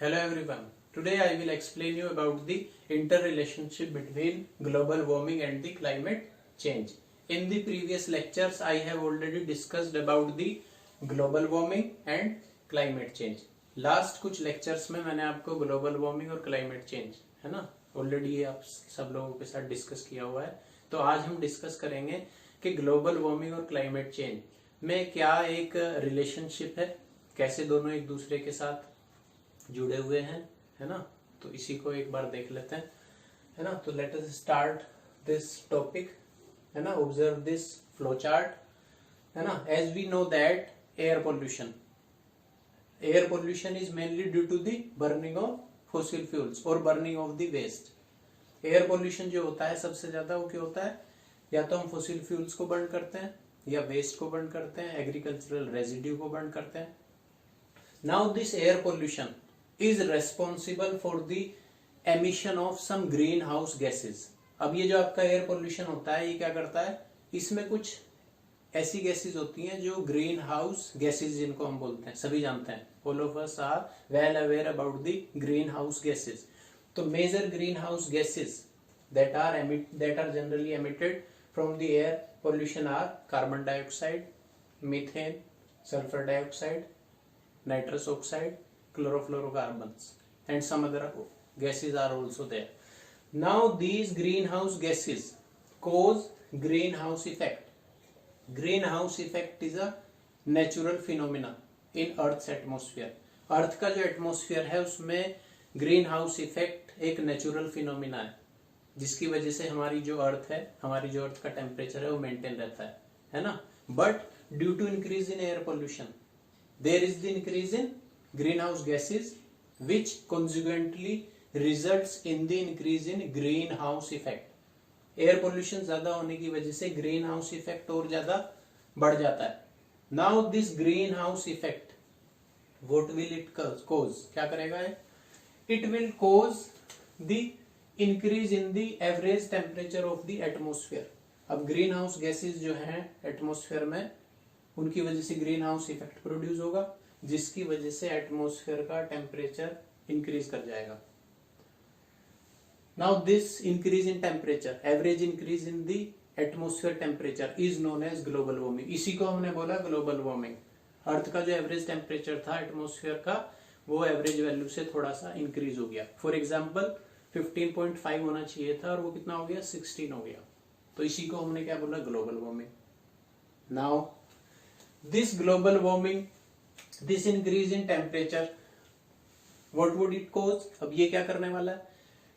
Hello everyone. Today I will explain you about the interrelationship between global warming and the climate change. In the previous lectures I have already discussed about the global warming and climate change. Last कुछ lectures में मैंने आपको global warming और climate change है ना already ये आप सब लोगों के साथ डिस्कस किया हुआ है. तो आज हम डिस्कस करेंगे कि ग्लोबल वार्मिंग और क्लाइमेट चेंज में क्या एक रिलेशनशिप है, कैसे दोनों एक दूसरे के साथ जुड़े हुए हैं, है ना. तो इसी को एक बार देख लेते हैं, है ना. तो let us start this topic, है ना. ऑब्जर्व दिस फ्लो चार्ट, है ना. As we know that air pollution is mainly due to the burning of fossil fuels और burning of the waste. Air pollution जो होता है सबसे ज्यादा वो क्या होता है, या तो हम फॉसिल फ्यूल्स को बर्न करते हैं या वेस्ट को बर्न करते हैं, एग्रीकल्चरल रेजिड्यू को बर्न करते हैं. Now this air pollution is responsible for the emission of some greenhouse gases. अब ये जो आपका एयर पोल्यूशन होता है ये क्या करता है, इसमें कुछ ऐसी गैसेज होती हैं जो ग्रीन हाउस गैसेज जिनको हम बोलते हैं, सभी जानते हैं. All of us are well aware about the green house gases. तो major green house gases that are generally emitted from the air pollution are carbon dioxide, methane, sulfur dioxide, nitrous oxide, chlorofluorocarbons and some other gases are also there. Now these greenhouse gases cause greenhouse effect. Greenhouse effect is a natural phenomena in Earth's atmosphere. अर्थ का जो atmosphere है उसमें green house effect एक natural phenomena है, जिसकी वजह से हमारी जो अर्थ का टेम्परेचर है वो मेंटेन रहता है ना. But due to increase in air pollution there is the increase in greenhouse gases which consequently results in the increase in greenhouse effect. Air pollution ज्यादा होने की वजह से ग्रीन हाउस इफेक्ट और ज्यादा बढ़ जाता है. Now this green house effect what will it cause, क्या करेगा, it will cause the increase in the average temperature of the atmosphere. अब ग्रीन हाउस गैसेज जो हैं एटमोस्फियर में, उनकी वजह से ग्रीन हाउस इफेक्ट प्रोड्यूस होगा, जिसकी वजह से एटमॉस्फेयर का टेम्परेचर इंक्रीज कर जाएगा. Now this increase in temperature, average increase in the atmosphere temperature is known as global warming. इसी को हमने बोला ग्लोबल वार्मिंग. अर्थ का जो एवरेज टेम्परेचर था एटमॉस्फेयर का वो एवरेज वैल्यू से थोड़ा सा इंक्रीज हो गया. फॉर एग्जाम्पल 15.5 होना चाहिए था और वो कितना हो गया, 16 हो गया. तो इसी को हमने क्या बोला, global warming. Now this global warming, this increase in temperature, what would it cause. अब ये क्या करने वाला है,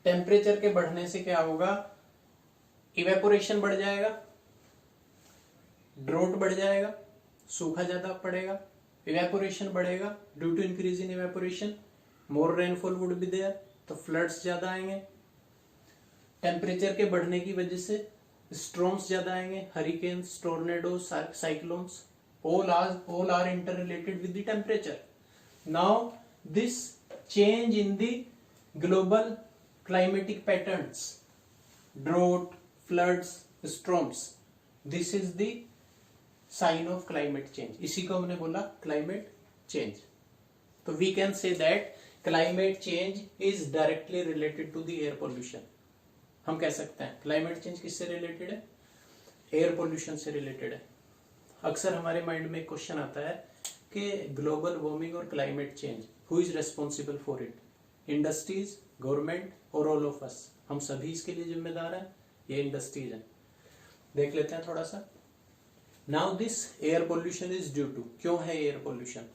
टेम्परेचर के बढ़ने से क्या होगा, इवेपोरेशन बढ़ जाएगा, ड्रोट बढ़ जाएगा, सूखा ज्यादा पड़ेगा, इवेपोरेशन बढ़ेगा. Due to increase in evaporation more rainfall would be there, तो फ्लड्स ज्यादा आएंगे. टेम्परेचर के बढ़ने की वजह से स्टॉर्म्स ज्यादा आएंगे, hurricanes, tornado, cyclones. All are interrelated with the temperature. Now this change in the global climatic patterns, drought, floods, storms, this is the sign of climate change. इसी को हमने बोला climate change. तो we can say that climate change is directly related to the air pollution. हम कह सकते हैं climate change किससे related है, air pollution से related है. अक्सर हमारे माइंड में क्वेश्चन आता है कि ग्लोबल वार्मिंग और climate change, who is responsible for it, industries, government और ऑल ऑफ अस, हम सभी इसके लिए जिम्मेदार हैं, ये इंडस्ट्रीज हैं. देख लेते हैं थोड़ा सा. Now this air pollution is due to, क्यों है air pollution,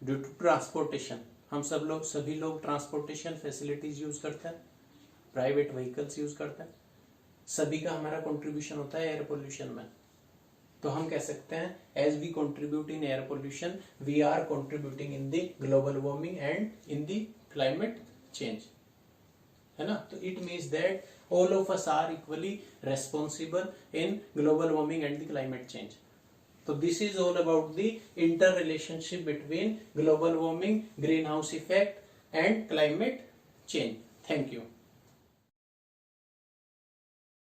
due to transportation. हम सभी लोग ट्रांसपोर्टेशन फैसिलिटीज यूज करते हैं, प्राइवेट व्हीकल्स यूज करते हैं, सभी का हमारा कंट्रीब्यूशन होता है एयर पोल्यूशन में. तो हम कह सकते हैं as we contribute in air pollution we are contributing in the global warming and in the climate change, है ना. तो it means that all of us are equally responsible in global warming and the climate change. तो this is all about the inter relationship between global warming, green house effect and climate change. Thank you.